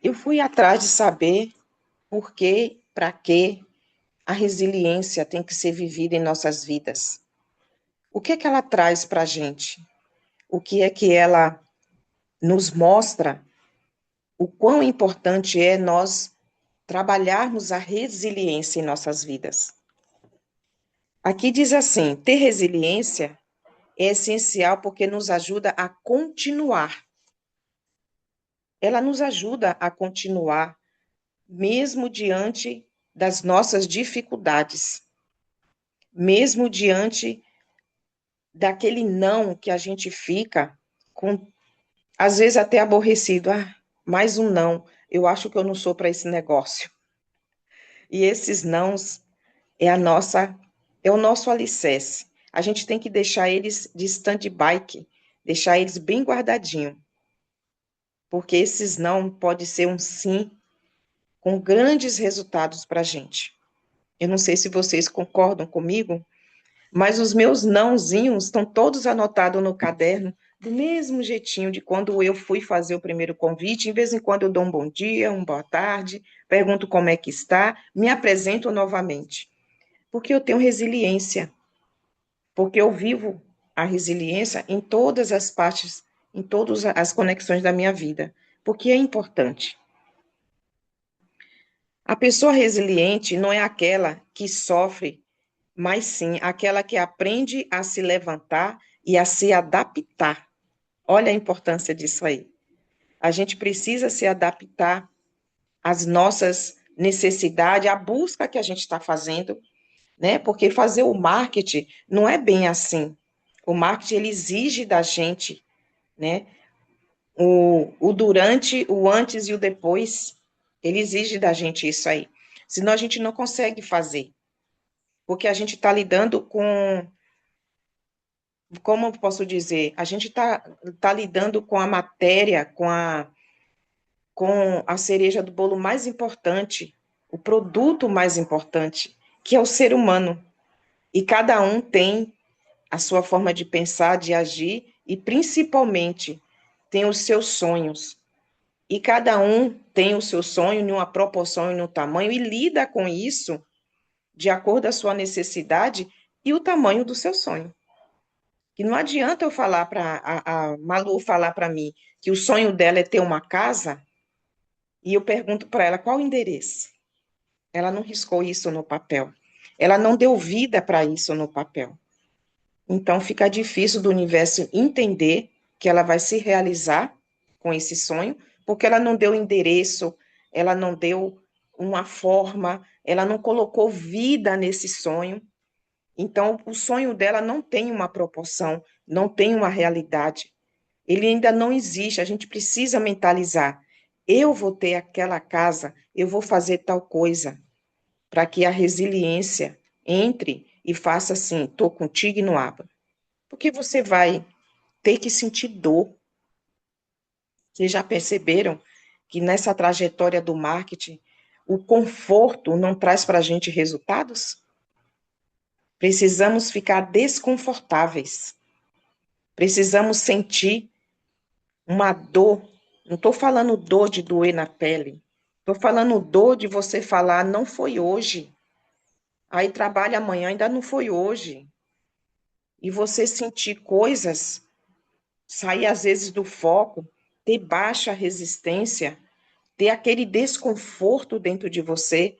Eu fui atrás de saber por que, para que a resiliência tem que ser vivida em nossas vidas. O que é que ela traz para a gente? O que é que ela nos mostra? O quão importante é nós trabalharmos a resiliência em nossas vidas. Aqui diz assim: ter resiliência é essencial porque nos ajuda a continuar. Ela nos ajuda a continuar, mesmo diante das nossas dificuldades, mesmo diante daquele não que a gente fica com, às vezes até aborrecido. Ah, mais um não. Eu acho que eu não sou para esse negócio. E esses nãos é o nosso alicerce. A gente tem que deixar eles de stand-by, deixar eles bem guardadinho, porque esses não pode ser um sim com grandes resultados para a gente. Eu não sei se vocês concordam comigo, mas os meus nãozinhos estão todos anotados no caderno, do mesmo jeitinho de quando eu fui fazer o primeiro convite. Em vez em quando eu dou um bom dia, uma boa tarde, pergunto como é que está, me apresento novamente. Porque eu tenho resiliência, porque eu vivo a resiliência em todas as partes, em todas as conexões da minha vida, porque é importante. A pessoa resiliente não é aquela que sofre, mas sim aquela que aprende a se levantar e a se adaptar. Olha a importância disso aí. A gente precisa se adaptar às nossas necessidades, à busca que a gente está fazendo, né? Porque fazer o marketing não é bem assim. O marketing, ele exige da gente, né? O durante, o antes e o depois, ele exige da gente isso aí. Senão a gente não consegue fazer. Porque a gente está lidando com, como eu posso dizer, a gente tá lidando com a matéria, com a cereja do bolo mais importante, o produto mais importante, que é o ser humano. E cada um tem a sua forma de pensar, de agir e principalmente tem os seus sonhos. E cada um tem o seu sonho em uma proporção e no tamanho e lida com isso de acordo com a sua necessidade e o tamanho do seu sonho. Que não adianta eu falar para a Malu falar para mim que o sonho dela é ter uma casa e eu pergunto para ela qual o endereço. Ela não riscou isso no papel. Ela não deu vida para isso no papel. Então fica difícil do universo entender que ela vai se realizar com esse sonho, porque ela não deu endereço, ela não deu uma forma, ela não colocou vida nesse sonho. Então o sonho dela não tem uma proporção, não tem uma realidade. Ele ainda não existe, a gente precisa mentalizar. Eu vou ter aquela casa, eu vou fazer tal coisa, para que a resiliência entre e faça assim, estou contigo e não abra. Porque você vai ter que sentir dor. Vocês já perceberam que nessa trajetória do marketing, o conforto não traz para a gente resultados? Precisamos ficar desconfortáveis. Precisamos sentir uma dor. Não estou falando dor de doer na pele. Estou falando dor de você falar, não foi hoje. Aí trabalha amanhã, ainda não foi hoje. E você sentir coisas, sair às vezes do foco, ter baixa resistência, ter aquele desconforto dentro de você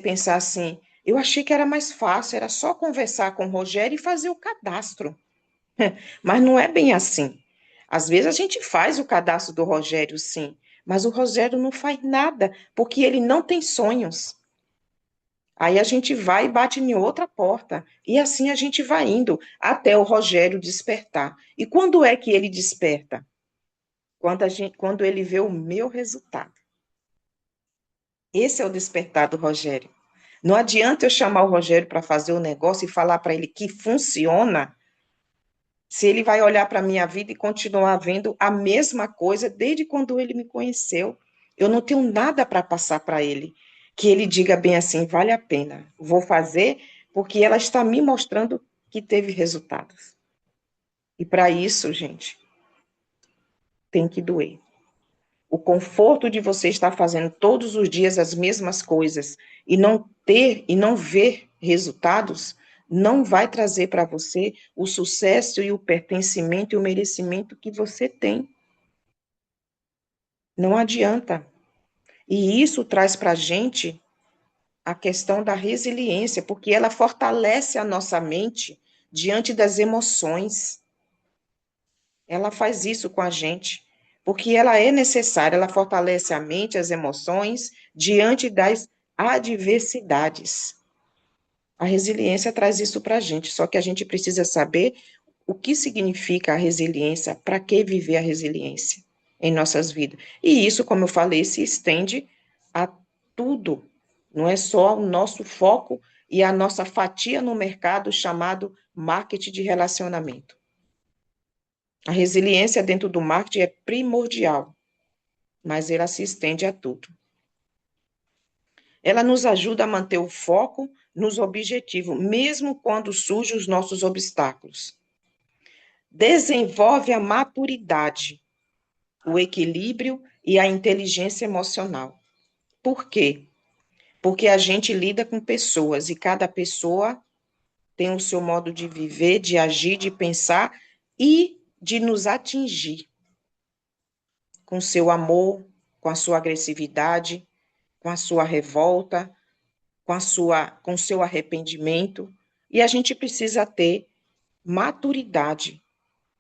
pensar assim, eu achei que era mais fácil, era só conversar com o Rogério e fazer o cadastro. Mas não é bem assim. Às vezes a gente faz o cadastro do Rogério, sim, mas o Rogério não faz nada, porque ele não tem sonhos. Aí a gente vai e bate em outra porta. E assim a gente vai indo até o Rogério despertar. E quando é que ele desperta? Quando ele vê o meu resultado. Esse é o despertar do Rogério. Não adianta eu chamar o Rogério para fazer o negócio e falar para ele que funciona, se ele vai olhar para a minha vida e continuar vendo a mesma coisa desde quando ele me conheceu. Eu não tenho nada para passar para ele. Que ele diga bem assim, vale a pena, vou fazer, porque ela está me mostrando que teve resultados. E para isso, gente, tem que doer. O conforto de você estar fazendo todos os dias as mesmas coisas e não ter e não ver resultados, não vai trazer para você o sucesso e o pertencimento e o merecimento que você tem. Não adianta. E isso traz para a gente a questão da resiliência, porque ela fortalece a nossa mente diante das emoções. Ela faz isso com a gente, porque ela é necessária, ela fortalece a mente, as emoções, diante das adversidades. A resiliência traz isso para a gente, só que a gente precisa saber o que significa a resiliência, para que viver a resiliência em nossas vidas. E isso, como eu falei, se estende a tudo, não é só o nosso foco e a nossa fatia no mercado chamado marketing de relacionamento. A resiliência dentro do marketing é primordial, mas ela se estende a tudo. Ela nos ajuda a manter o foco nos objetivos, mesmo quando surgem os nossos obstáculos. Desenvolve a maturidade, o equilíbrio e a inteligência emocional. Por quê? Porque a gente lida com pessoas e cada pessoa tem o seu modo de viver, de agir, de pensar e de nos atingir com seu amor, com a sua agressividade, com a sua revolta, com o seu arrependimento. E a gente precisa ter maturidade.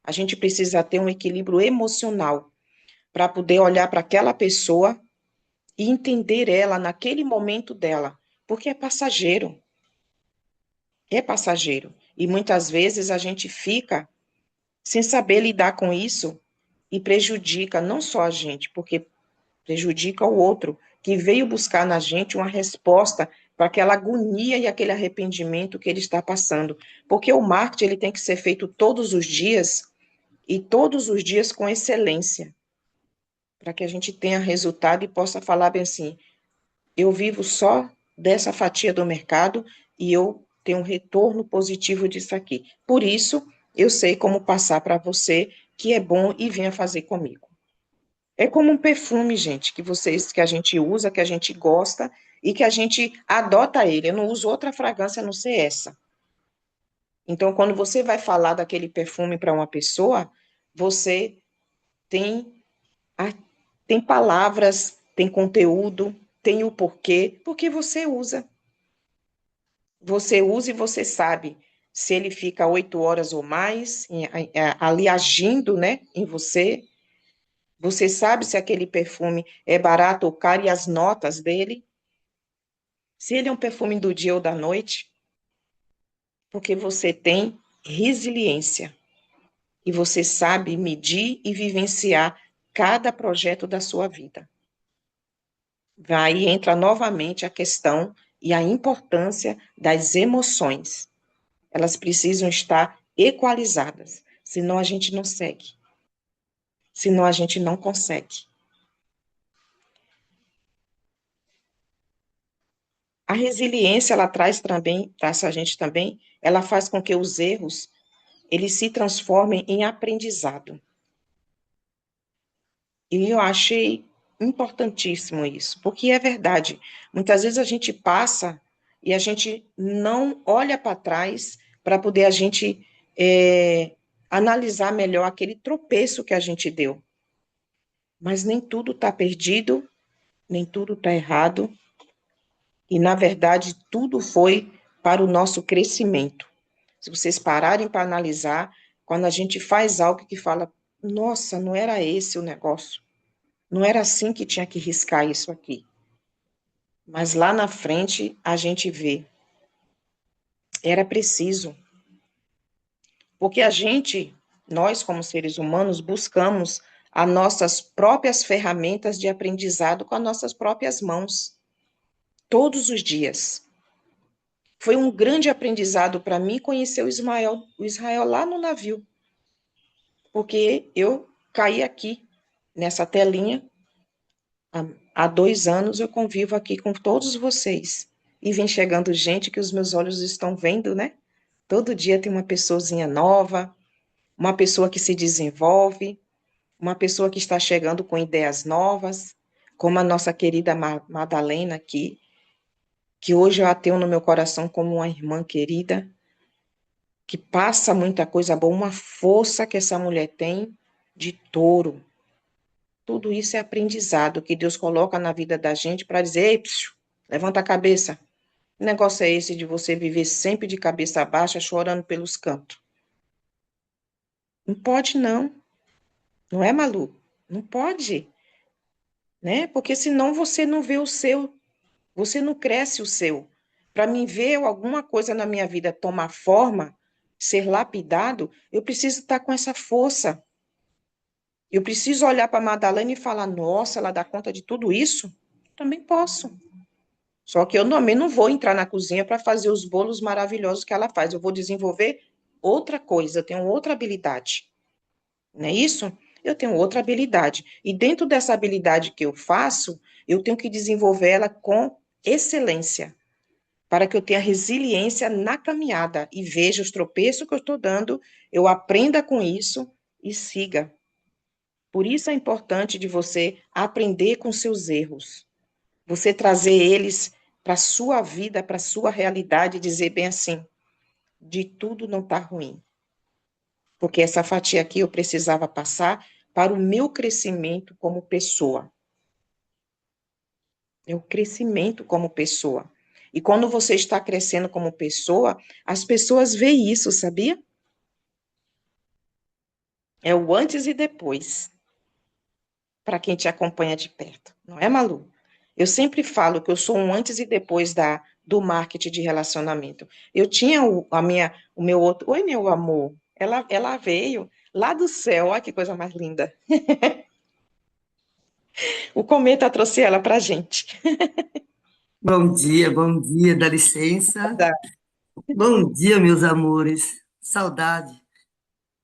A gente precisa ter um equilíbrio emocional para poder olhar para aquela pessoa e entender ela naquele momento dela, porque é passageiro. É passageiro. E muitas vezes a gente fica sem saber lidar com isso e prejudica não só a gente, porque prejudica o outro, que veio buscar na gente uma resposta para aquela agonia e aquele arrependimento que ele está passando. Porque o marketing ele tem que ser feito todos os dias e todos os dias com excelência, para que a gente tenha resultado e possa falar bem assim, eu vivo só dessa fatia do mercado e eu tenho um retorno positivo disso aqui. Por isso, eu sei como passar para você que é bom e venha fazer comigo. É como um perfume, gente, que a gente usa, que a gente gosta e que a gente adota ele. Eu não uso outra fragrância a não ser essa. Então, quando você vai falar daquele perfume para uma pessoa, você tem tem palavras, tem conteúdo, tem o porquê, porque você usa. Você usa e você sabe se ele fica 8 horas ou mais ali agindo, né, em você. Você sabe se aquele perfume é barato ou caro e as notas dele. Se ele é um perfume do dia ou da noite, porque você tem resiliência e você sabe medir e vivenciar cada projeto da sua vida. Aí entra novamente a questão e a importância das emoções. Elas precisam estar equalizadas, senão a gente não segue, senão a gente não consegue. A resiliência, ela traz a gente também, ela faz com que os erros, eles se transformem em aprendizado. E eu achei importantíssimo isso, porque é verdade. Muitas vezes a gente passa e a gente não olha para trás para poder a gente analisar melhor aquele tropeço que a gente deu. Mas nem tudo está perdido, nem tudo está errado, e na verdade tudo foi para o nosso crescimento. Se vocês pararem para analisar, quando a gente faz algo que fala, nossa, não era esse o negócio. Não era assim que tinha que riscar isso aqui. Mas lá na frente a gente vê, era preciso. Porque nós como seres humanos, buscamos as nossas próprias ferramentas de aprendizado com as nossas próprias mãos, todos os dias. Foi um grande aprendizado para mim conhecer o Israel lá no navio, porque eu caí aqui, nessa telinha, há 2 anos eu convivo aqui com todos vocês. E vem chegando gente que os meus olhos estão vendo, né? Todo dia tem uma pessoazinha nova, uma pessoa que se desenvolve. uma pessoa que está chegando com ideias novas, como a nossa querida Madalena aqui, que hoje eu a tenho no meu coração como uma irmã querida, que passa muita coisa boa, uma força que essa mulher tem de touro. Tudo isso é aprendizado que Deus coloca na vida da gente para dizer, ei, psiu, levanta a cabeça. Que negócio é esse de você viver sempre de cabeça baixa, chorando pelos cantos? Não pode, não. Não é, Malu? Não pode, né? Porque senão você não vê o seu, você não cresce o seu. Para mim ver alguma coisa na minha vida tomar forma, ser lapidado, eu preciso estar com essa força. Eu preciso olhar para a Madalena e falar: nossa, ela dá conta de tudo isso? Também posso. Só que eu também não vou entrar na cozinha para fazer os bolos maravilhosos que ela faz. Eu vou desenvolver outra coisa, eu tenho outra habilidade. Não é isso? Eu tenho outra habilidade. E dentro dessa habilidade que eu faço, eu tenho que desenvolver ela com excelência, para que eu tenha resiliência na caminhada e veja os tropeços que eu estou dando, eu aprenda com isso e siga. Por isso é importante de você aprender com seus erros, você trazer eles para a sua vida, para a sua realidade, e dizer bem assim, de tudo não está ruim, porque essa fatia aqui eu precisava passar para o meu crescimento como pessoa, é o crescimento como pessoa. E quando você está crescendo como pessoa, as pessoas veem isso, sabia? É o antes e depois, para quem te acompanha de perto, não é, Malu? Eu sempre falo que eu sou um antes e depois do marketing de relacionamento. Eu tinha o meu outro. Oi, meu amor. Ela veio lá do céu. Olha que coisa mais linda. O cometa trouxe ela para gente. Bom dia, dá licença. Bom dia, meus amores. Saudade.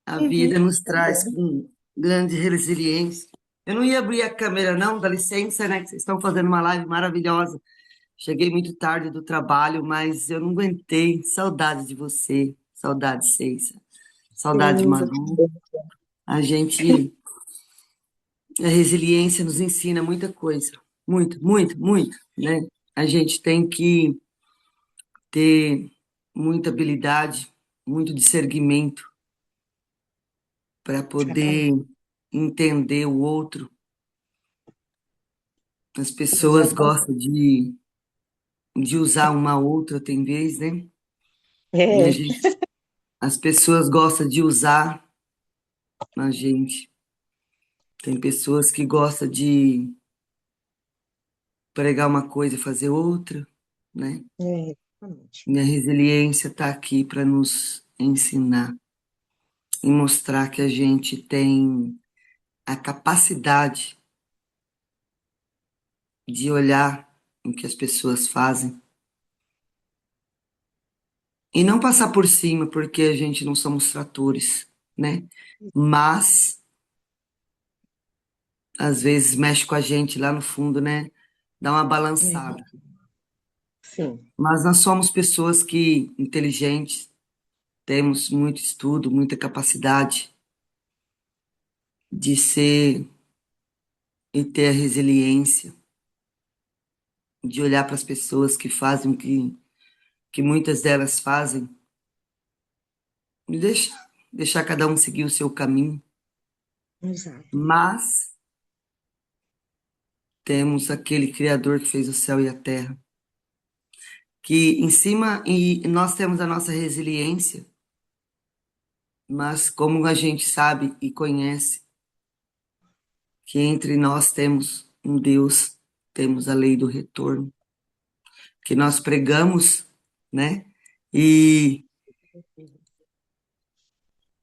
A Uhum, vida nos traz também. com grande resiliência. Eu não ia abrir a câmera, não, dá licença, né? Que vocês estão fazendo uma live maravilhosa. Cheguei muito tarde do trabalho, mas eu não aguentei. Saudade de você. Saudade, Ceissa. Saudade, Beleza, que Manu. bom. A gente, a resiliência nos ensina muita coisa. Muito, muito, muito, né? A gente tem que ter muita habilidade, muito discernimento para Exatamente. poder entender o outro. As pessoas Exatamente. gostam de usar uma outra, tem vez, né? E a É, gente, as pessoas gostam de usar a gente. Tem pessoas que gostam de pregar uma coisa e fazer outra, né? exatamente. E a resiliência está aqui para nos ensinar e mostrar que a gente tem a capacidade de olhar o que as pessoas fazem e não passar por cima, porque a gente não somos tratores, né? Mas às vezes mexe com a gente lá no fundo, né? Dá uma É, balançada. sim, Mas nós somos pessoas que inteligentes, temos muito estudo, muita capacidade de ser e ter a resiliência, de olhar para as pessoas que fazem o que muitas delas fazem e deixar cada um seguir o seu caminho. exato. Mas temos aquele Criador que fez o céu e a terra, que em cima, e nós temos a nossa resiliência, mas como a gente sabe e conhece que entre nós temos um Deus, temos a lei do retorno, que nós pregamos, né? E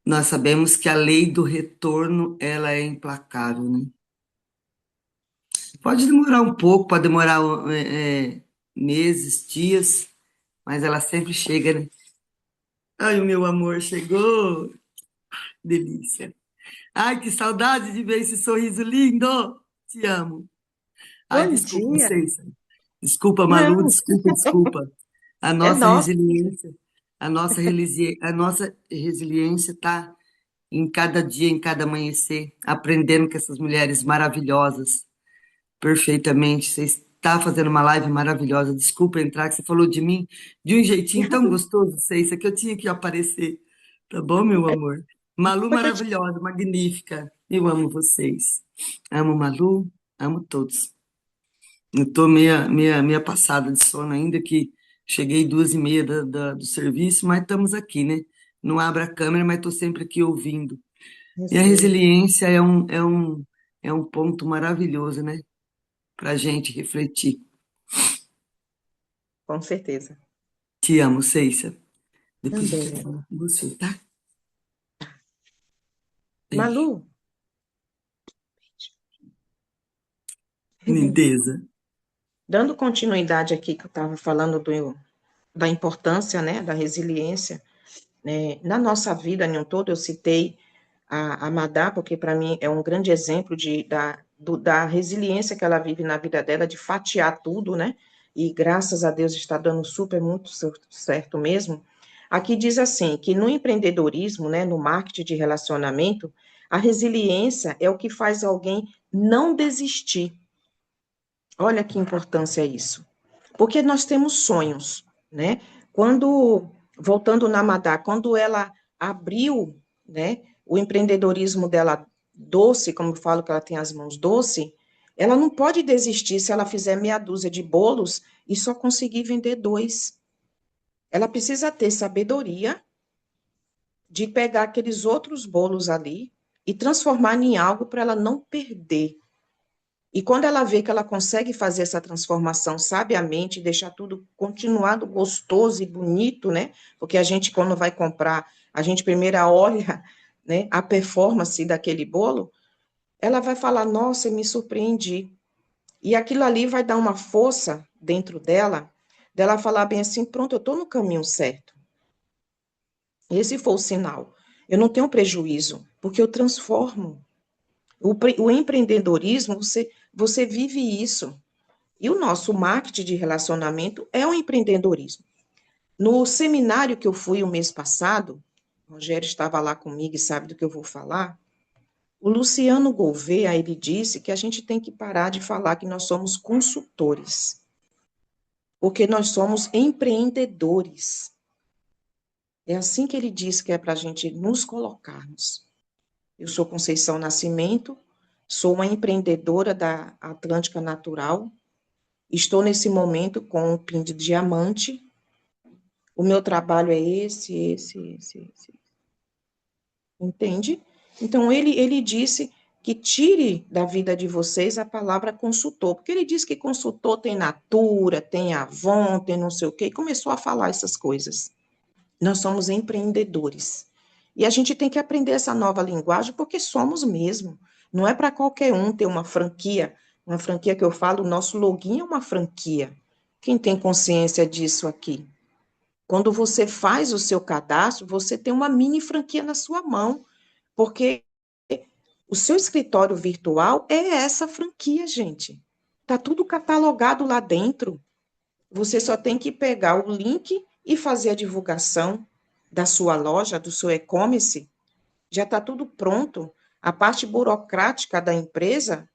nós sabemos que a lei do retorno, ela é implacável, né? Pode demorar um pouco, pode demorar meses, dias, mas ela sempre chega, né? Ai, o meu amor chegou! Delícia! Ai, que saudade de ver esse sorriso lindo! Te amo! Ai, Bom desculpa, dia. vocês. Desculpa, Malu, Não, desculpa, desculpa. A é nossa nosso. resiliência, a nossa resiliência está em cada dia, em cada amanhecer, aprendendo com essas mulheres maravilhosas, perfeitamente. Você está fazendo uma live maravilhosa. Desculpa entrar, que você falou de mim de um jeitinho tão gostoso, Ceissa, que eu tinha que aparecer. Tá bom, meu amor? Malu Porque eu te... maravilhosa, magnífica. Eu amo vocês. Amo Malu, amo todos. Eu tô meia passada de sono ainda, que cheguei 2h30 do serviço, mas estamos aqui, né? Não abro a câmera, mas estou sempre aqui ouvindo. Eu E a sei, resiliência é um ponto maravilhoso, né? Para a gente refletir. com certeza. Te amo, Ceissa. Depois eu Também, quero né? falar com você, tá? Beijo. Malu, Lindeza. dando continuidade aqui que eu estava falando da importância, né, da resiliência, né, na nossa vida em um todo, eu citei a Madá, porque para mim é um grande exemplo da resiliência que ela vive na vida dela, de fatiar tudo, né, e graças a Deus está dando super muito certo mesmo. Aqui diz assim, que no empreendedorismo, né, no marketing de relacionamento, a resiliência é o que faz alguém não desistir. Olha que importância isso. Porque nós temos sonhos, né? Voltando na Madá, quando ela abriu, né, o empreendedorismo dela doce, como eu falo que ela tem as mãos doce, ela não pode desistir se ela fizer meia dúzia de bolos e só conseguir vender dois. Ela precisa ter sabedoria de pegar aqueles outros bolos ali e transformar em algo para ela não perder. E quando ela vê que ela consegue fazer essa transformação sabiamente, deixar tudo continuado gostoso e bonito, né? Porque a gente, quando vai comprar, a gente primeiro olha, né, a performance daquele bolo, ela vai falar: Nossa, eu me surpreendi. E aquilo ali vai dar uma força dentro dela falar bem assim: Pronto, eu estou no caminho certo. Esse foi o sinal. Eu não tenho prejuízo, porque eu transformo. O empreendedorismo, você vive isso. E o nosso marketing de relacionamento é o empreendedorismo. No seminário que eu fui o mês passado, o Rogério estava lá comigo e sabe do que eu vou falar. O Luciano Gouveia, ele disse que a gente tem que parar de falar que nós somos consultores, porque nós somos empreendedores. É assim que ele disse que é para a gente nos colocarmos. Eu sou Conceição Nascimento, sou uma empreendedora da Atlântica Natural, estou nesse momento com o PIN de diamante. O meu trabalho é esse. Entende? Então, ele disse que tire da vida de vocês a palavra consultor, porque ele disse que consultor tem Natura, tem Avon, tem não sei o quê, e começou a falar essas coisas. Nós somos empreendedores. E a gente tem que aprender essa nova linguagem, porque somos mesmo. Não é para qualquer um ter uma franquia que eu falo, o nosso login é uma franquia. Quem tem consciência disso aqui? Quando você faz o seu cadastro, você tem uma mini franquia na sua mão, porque o seu escritório virtual é essa franquia, gente. Tá tudo catalogado lá dentro. Você só tem que pegar o link e fazer a divulgação da sua loja, do seu e-commerce. Já está tudo pronto. A parte burocrática da empresa,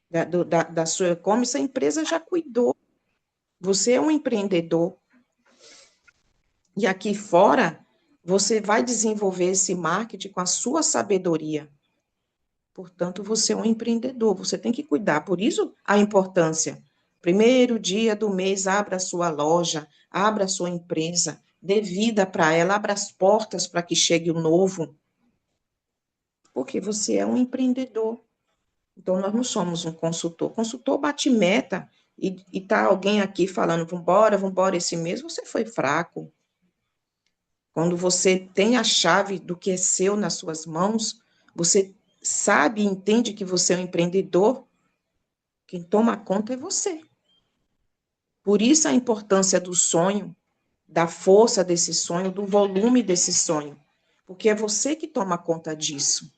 da sua e-commerce, a empresa já cuidou. Você é um empreendedor. E aqui fora, você vai desenvolver esse marketing com a sua sabedoria. Portanto, você é um empreendedor, você tem que cuidar. Por isso, a importância. Primeiro dia do mês, abra a sua loja, abra a sua empresa, dê vida para ela, abra as portas para que chegue o novo, porque você é um empreendedor. Então, nós não somos um consultor. Consultor bate meta e tá alguém aqui falando, vamos embora esse mês, você foi fraco. Quando você tem a chave do que é seu nas suas mãos, você sabe e entende que você é um empreendedor, quem toma conta é você. Por isso a importância do sonho, da força desse sonho, do volume desse sonho. Porque é você que toma conta disso.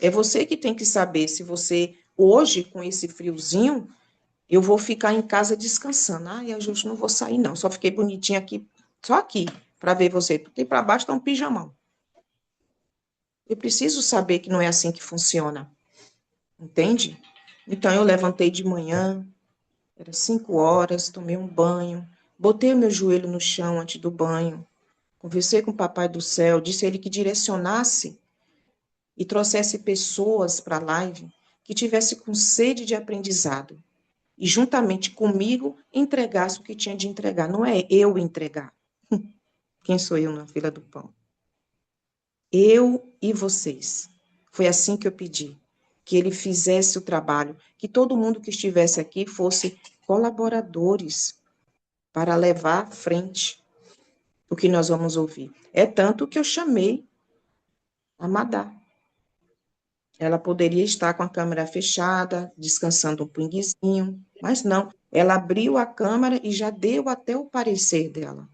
É você que tem que saber se você, hoje, com esse friozinho, eu vou ficar em casa descansando. Ah, eu não vou sair, não. Só fiquei bonitinha aqui, só aqui, para ver você. Porque para baixo está um pijamão. Eu preciso saber que não é assim que funciona, entende? Então, eu levantei de manhã, era 5 horas, tomei um banho, botei o meu joelho no chão antes do banho, conversei com o Papai do Céu, disse a ele que direcionasse e trouxesse pessoas para a live que tivesse com sede de aprendizado e juntamente comigo entregasse o que tinha de entregar. Não é eu entregar. Quem sou eu na fila do pão? Eu e vocês. Foi assim que eu pedi, que ele fizesse o trabalho, que todo mundo que estivesse aqui fosse colaboradores para levar à frente o que nós vamos ouvir. É tanto que eu chamei a Madá. Ela poderia estar com a câmera fechada, descansando um pinguezinho, mas não. Ela abriu a câmera e já deu até o parecer dela.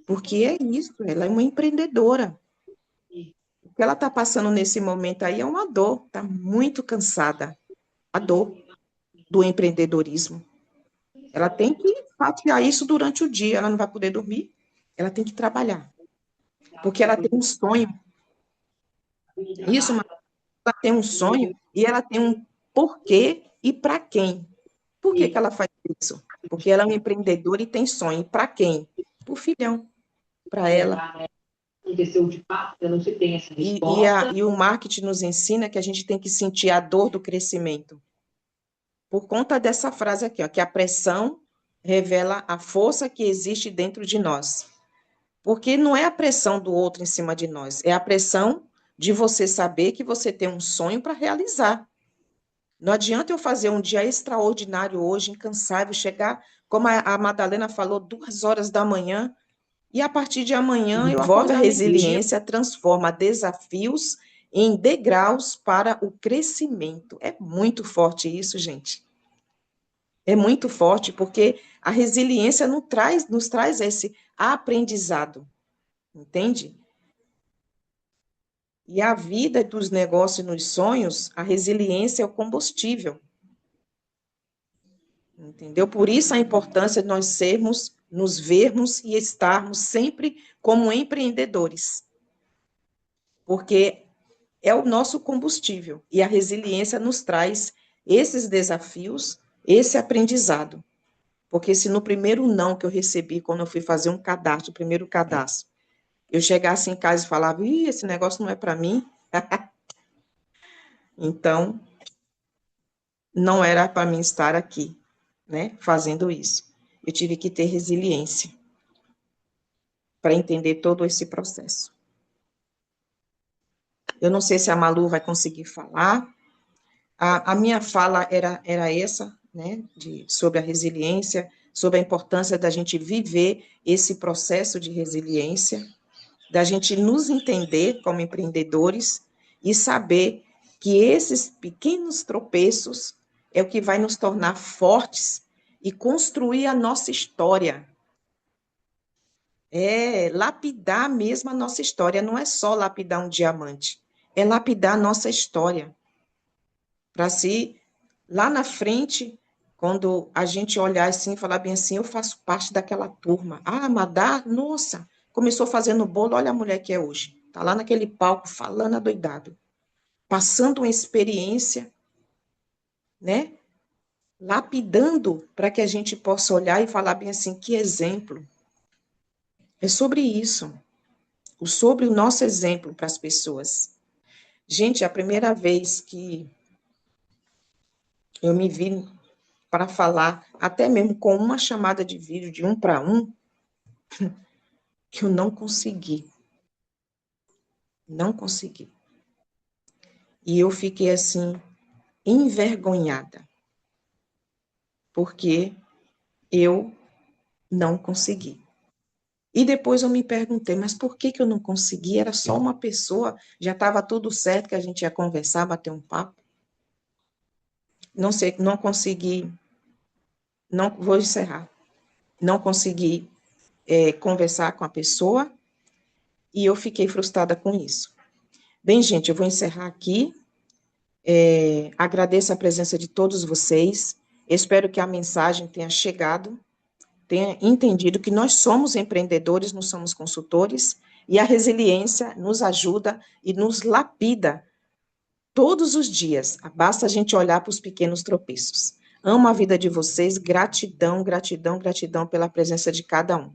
Porque é isso, ela é uma empreendedora. O que ela está passando nesse momento aí é uma dor, está muito cansada. A dor do empreendedorismo. Ela tem que fatiar isso durante o dia, ela não vai poder dormir, ela tem que trabalhar. Porque ela tem um sonho. Isso, ela tem um sonho e ela tem um porquê e para quem. Por que que ela faz isso? Porque ela é uma empreendedora e tem sonho. Para quem? Para o filhão, para ela. Aconteceu de fato, não se tem essa E o marketing nos ensina que a gente tem que sentir a dor do crescimento. Por conta dessa frase aqui, ó, que a pressão revela a força que existe dentro de nós. Porque não é a pressão do outro em cima de nós, é a pressão de você saber que você tem um sonho para realizar. Não adianta eu fazer um dia extraordinário hoje, incansável, chegar, como a Madalena falou, 2 horas da manhã, e a partir de amanhã eu volto a resiliência, transforma desafios em degraus para o crescimento. É muito forte isso, gente. É muito forte, porque a resiliência nos traz esse aprendizado, entende? E a vida dos negócios e nos sonhos, a resiliência é o combustível. Entendeu? Por isso a importância de nós sermos, nos vermos e estarmos sempre como empreendedores. Porque é o nosso combustível e a resiliência nos traz esses desafios, esse aprendizado. Porque se no primeiro não que eu recebi, quando eu fui fazer um cadastro, o primeiro cadastro, eu chegasse em casa e falava, esse negócio não é para mim, então não era para mim estar aqui, né, fazendo isso. Eu tive que ter resiliência para entender todo esse processo. Eu não sei se a Malu vai conseguir falar. A minha fala era essa, né, sobre a resiliência, sobre a importância da gente viver esse processo de resiliência, da gente nos entender como empreendedores e saber que esses pequenos tropeços é o que vai nos tornar fortes e construir a nossa história. É lapidar mesmo a nossa história, não é só lapidar um diamante, é lapidar a nossa história. Para se, lá na frente, quando a gente olhar assim e falar bem assim, eu faço parte daquela turma. Ah, Madá, nossa, começou fazendo bolo, olha a mulher que é hoje. Está lá naquele palco falando adoidado, passando uma experiência, né? Lapidando para que a gente possa olhar e falar bem assim, que exemplo. É sobre isso, sobre o nosso exemplo para as pessoas. Gente, a primeira vez que eu me vi para falar, até mesmo com uma chamada de vídeo de 1 para 1, que eu não consegui. Não consegui. E eu fiquei assim, envergonhada, porque eu não consegui. E depois eu me perguntei, mas por que que eu não consegui? Era só uma pessoa, já estava tudo certo que a gente ia conversar, bater um papo. Não sei, não consegui, não vou encerrar. Não consegui conversar com a pessoa e eu fiquei frustrada com isso. Bem, gente, eu vou encerrar aqui. Agradeço a presença de todos vocês. Espero que a mensagem tenha chegado, tenha entendido que nós somos empreendedores, não somos consultores. E a resiliência nos ajuda e nos lapida todos os dias. Basta a gente olhar para os pequenos tropeços. Amo a vida de vocês, gratidão, gratidão, gratidão pela presença de cada um.